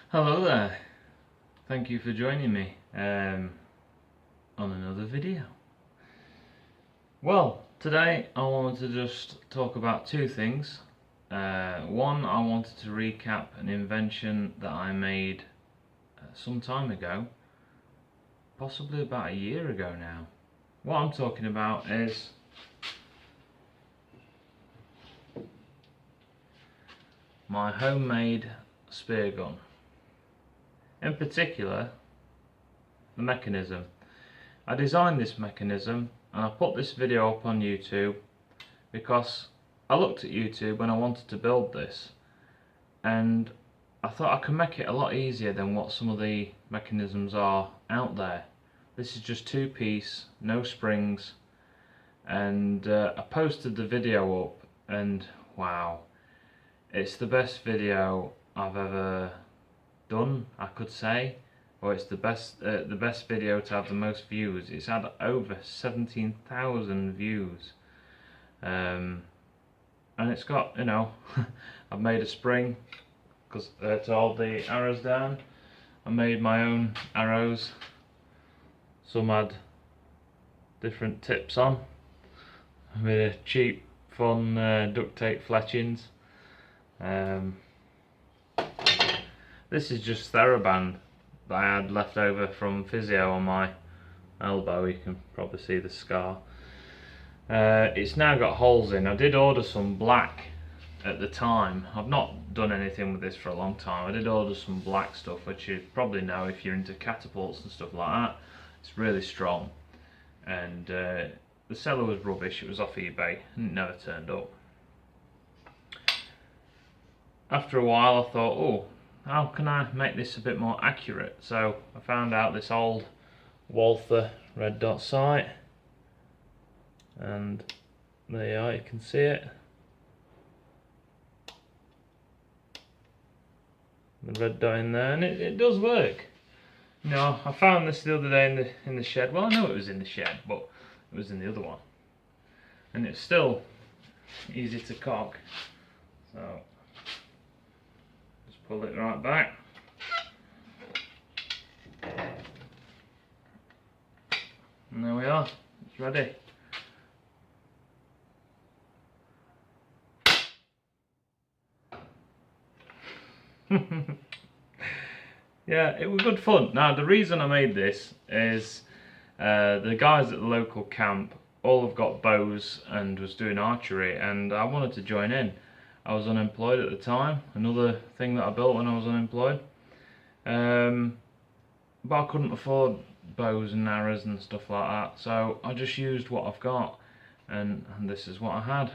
Hello there, thank you for joining me on another video. Well, today I wanted to just talk about two things. One, I wanted to recap an invention that I made some time ago, possibly about a year ago now. What I'm talking about is my homemade speargun. In particular, the mechanism. I designed this mechanism and I put this video up on YouTube because I looked at YouTube when I wanted to build this and I thought I could make it a lot easier than what some of the mechanisms are out there. This is just two-piece, no springs, and I posted the video up and wow, it's the best video I've ever done, I could say, or it's the best video to have the most views. It's had over 17,000 views, and it's got, you know, I've made a spring because to hold the arrows down. I made my own arrows. Some had different tips on. I made a cheap, fun duct tape fletchings. This is just TheraBand that I had left over from physio on my elbow. You can probably see the scar. It's now got holes in. I did order some black at the time. I've not done anything with this for a long time. I did order some black stuff, which you probably know if you're into catapults and stuff like that. It's really strong. And the seller was rubbish. It was off eBay and it never turned up. After a while I thought, oh, how can I make this a bit more accurate? So I found out this old Walther red dot sight, and there you are, you can see it. The red dot in there, and it does work. You know, I found this the other day in the shed. Well, I know it was in the shed, but it was in the other one, and it's still easy to cock. So pull it right back. And there we are, it's ready. Yeah, it was good fun. Now the reason I made this is the guys at the local camp all have got bows and was doing archery, and I wanted to join in. I was unemployed at the time, another thing that I built when I was unemployed. But I couldn't afford bows and arrows and stuff like that, so I just used what I've got, and this is what I had.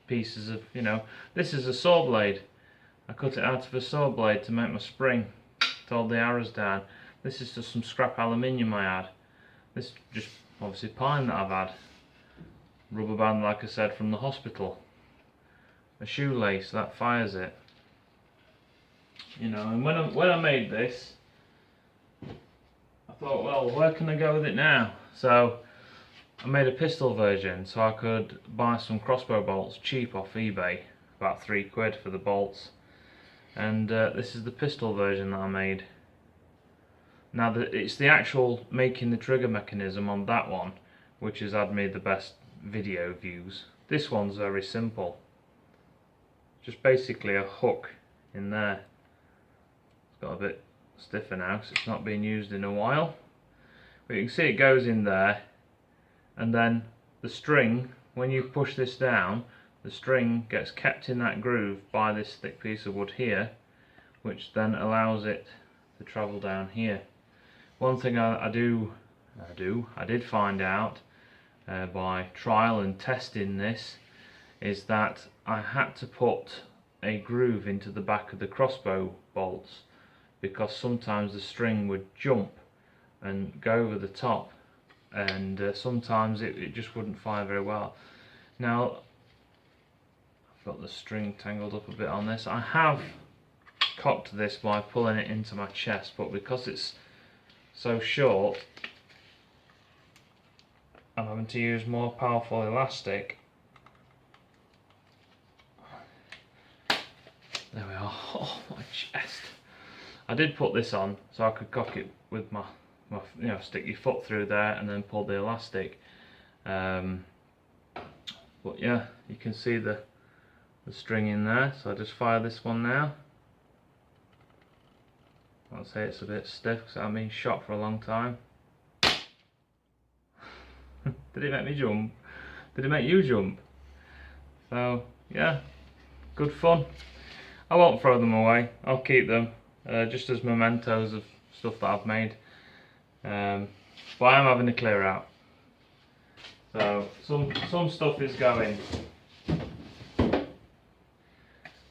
Pieces of, you know, this is a saw blade. I cut it out of a saw blade to make my spring, to hold the arrows down. This is just some scrap aluminium I had. This is just obviously pine that I've had. Rubber band, like I said, from the hospital. A shoelace that fires it, you know. And when I made this, I thought, well, where can I go with it now? So I made a pistol version, so I could buy some crossbow bolts cheap off eBay, about £3 for the bolts. And this is the pistol version that I made. Now it's the actual making the trigger mechanism on that one which has had me the best video views. This one's very simple. Just basically a hook in there. It's got a bit stiffer now because it's not been used in a while. But you can see it goes in there, and then the string, when you push this down, the string gets kept in that groove by this thick piece of wood here, which then allows it to travel down here. One thing I did find out by trial and testing this is that I had to put a groove into the back of the crossbow bolts because sometimes the string would jump and go over the top, and sometimes it just wouldn't fire very well. Now I've got the string tangled up a bit on this. I have cocked this by pulling it into my chest, but because it's so short I'm having to use more powerful elastic. There we are. Oh, my chest. I did put this on so I could cock it with my you know, stick your foot through there and then pull the elastic. But yeah, you can see the string in there, so I just fire this one now. I'll say it's a bit stiff because I've been shot for a long time. Did it make me jump? Did it make you jump? So yeah, good fun. I won't throw them away, I'll keep them just as mementos of stuff that I've made. But I am having a clear out. So some stuff is going.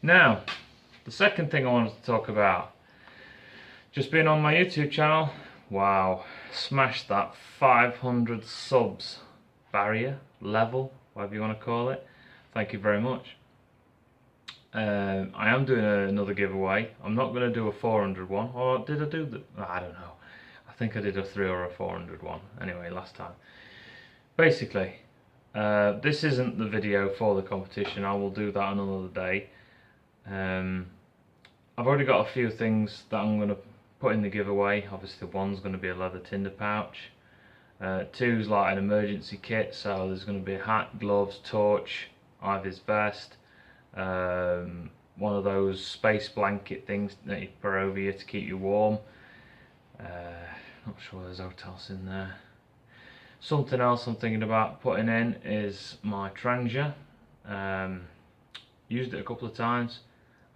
Now, the second thing I wanted to talk about, just being on my YouTube channel, wow, smashed that 500 subs barrier, level, whatever you want to call it. Thank you very much. I am doing another giveaway. I'm not going to do a 400 one, or did I do the, I don't know. I think I did a 300 or a 400 one, anyway, last time. Basically, this isn't the video for the competition, I will do that another day. I've already got a few things that I'm going to put in the giveaway. Obviously one's going to be a leather tinder pouch, two's like an emergency kit, so there's going to be a hat, gloves, torch, Ivy's vest, one of those space blanket things that you put over you to keep you warm. Not sure there's what else in there. Something else I'm thinking about putting in is my Trangia. Used it a couple of times.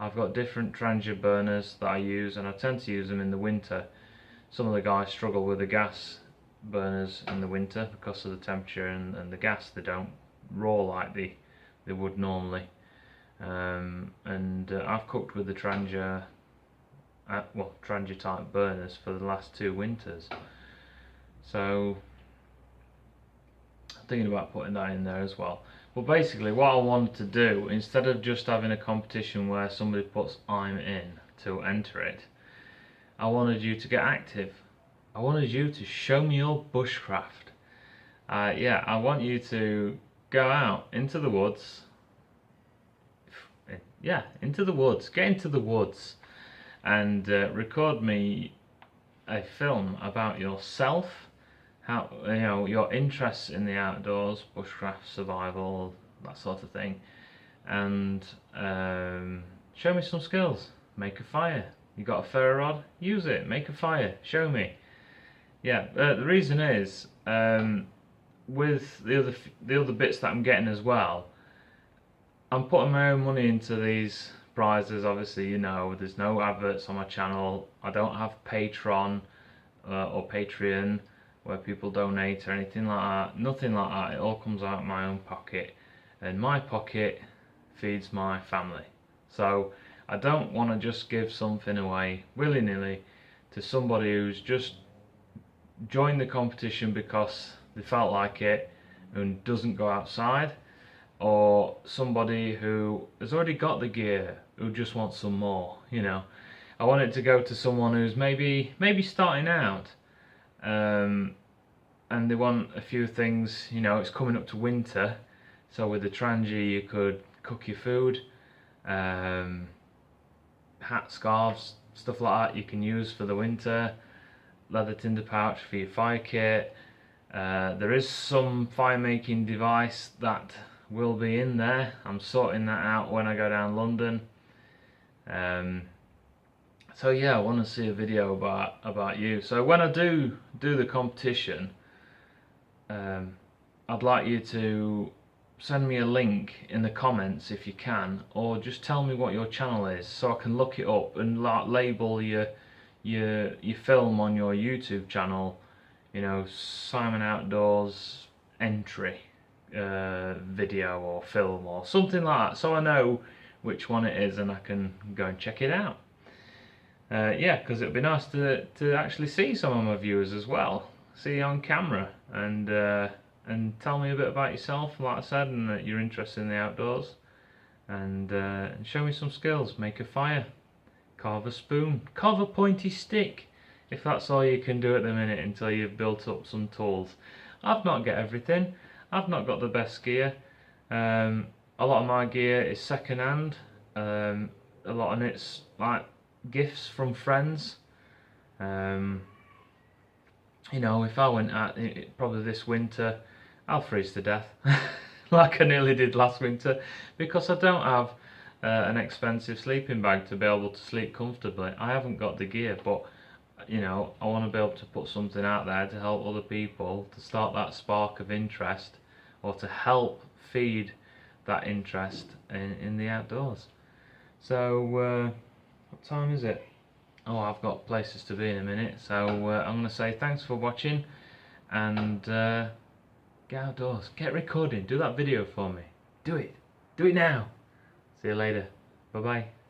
I've got different Trangia burners that I use, and I tend to use them in the winter. Some of the guys struggle with the gas burners in the winter because of the temperature and the gas. They don't roar like they would normally. I've cooked with the Trangia, Trangia type burners for the last 2 winters. So I'm thinking about putting that in there as well. But basically what I wanted to do, instead of just having a competition where somebody puts I'm in to enter it, I wanted you to get active. I wanted you to show me your bushcraft. Yeah, I want you to go out into the woods. Yeah, into the woods. Get into the woods and record me a film about yourself. How, you know, your interests in the outdoors, bushcraft, survival, that sort of thing, and show me some skills. Make a fire. You got a ferro rod? Use it. Make a fire. Show me. Yeah. The reason is with the other bits that I'm getting as well, I'm putting my own money into these prizes. Obviously, you know, there's no adverts on my channel. I don't have Patreon or Patreon, where people donate or anything like that. Nothing like that. It all comes out of my own pocket, and my pocket feeds my family. So I don't want to just give something away willy-nilly to somebody who's just joined the competition because they felt like it and doesn't go outside, or somebody who has already got the gear who just wants some more. You know, I want it to go to someone who's maybe starting out, and they want a few things. You know, it's coming up to winter, so with the Trangia you could cook your food, hat, scarves, stuff like that you can use for the winter, leather tinder pouch for your fire kit. There is some fire making device that will be in there. I'm sorting that out when I go down London. So yeah, I want to see a video about you. So when I do the competition, I'd like you to send me a link in the comments if you can, or just tell me what your channel is so I can look it up and label your film on your YouTube channel. You know, Simon Outdoors entry video or film or something like that, so I know which one it is and I can go and check it out. Yeah, because it would be nice to actually see some of my viewers as well, see you on camera, and tell me a bit about yourself, like I said, and that you're interested in the outdoors, and show me some skills. Make a fire, carve a spoon, carve a pointy stick, if that's all you can do at the minute until you've built up some tools. I've not got everything. I've not got the best gear. A lot of my gear is second hand. A lot of it's like gifts from friends. You know, if I went out, probably this winter, I'll freeze to death, like I nearly did last winter, because I don't have an expensive sleeping bag to be able to sleep comfortably. I haven't got the gear, but you know, I want to be able to put something out there to help other people, to start that spark of interest, or to help feed that interest in the outdoors. So, what time is it? Oh, I've got places to be in a minute, so I'm going to say thanks for watching, and get outdoors, get recording, do that video for me, do it now. See you later, bye bye.